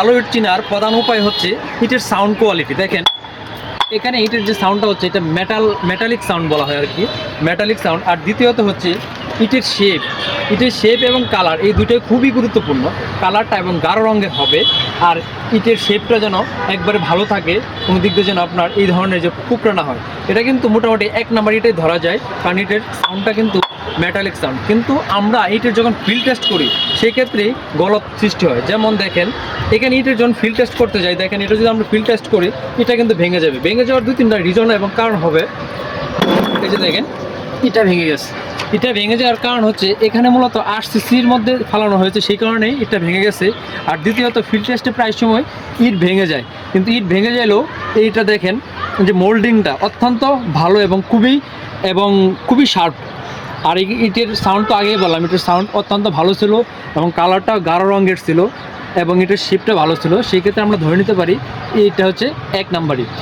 ভালো ইট চেনার প্রধান উপায় হচ্ছে ইটের সাউন্ড কোয়ালিটি। দেখেন এখানে ইটের যে সাউন্ডটা হচ্ছে এটা মেটালিক সাউন্ড বলা হয় আর কি, মেটালিক সাউন্ড। আর দ্বিতীয়ত হচ্ছে ইটের শেপ এবং কালার, এই দুটোই খুবই গুরুত্বপূর্ণ। কালারটা এবং গাঢ় রঙের হবে, আর ইটের শেপটা যেন একবারে ভালো থাকে, কোনো দিক দিয়ে যেন আপনার এই ধরনের যে কুকরা না হয়। এটা কিন্তু মোটামুটি 1 নাম্বার ইটেই ধরা যায়, কারণ ইটের সাউন্ডটা কিন্তু মেটালিক সাউন্ড। কিন্তু আমরা ইটের যখন ফিল্ড টেস্ট করি সেক্ষেত্রে গলত সৃষ্টি হয়। যেমন দেখেন এখানে ইটের যখন ফিল্ড টেস্ট করতে যাই, দেখেন এটা যদি আমরা ফিল্ড টেস্ট করি এটা কিন্তু ভেঙে যাবে। ভেঙে যাওয়ার 2-3টা রিজন এবং কারণ হবে। এই যে দেখেন এটা ভেঙে গেছে। এটা ভেঙে যাওয়ার কারণ হচ্ছে এখানে মূলত আরসিসির মধ্যে ফালানো হয়েছে, সেই কারণেই এটা ভেঙে গেছে। আর দ্বিতীয়ত ফিল্ড টেস্টে প্রায় সময় ইট ভেঙে যায়, কিন্তু ইট ভেঙে গেলেও এইটা দেখেন যে মোল্ডিংটা অত্যন্ত ভালো এবং খুবই শার্প। আর এই ইটের সাউন্ড তো আগেই বললাম, ইটের সাউন্ড অত্যন্ত ভালো ছিল এবং কালারটা গাঢ় রঙের ছিল এবং এটার শেপটা ভালো ছিল। সেই ক্ষেত্রে আমরা ধরে নিতে পারি এইটা হচ্ছে 1 নাম্বার ইট।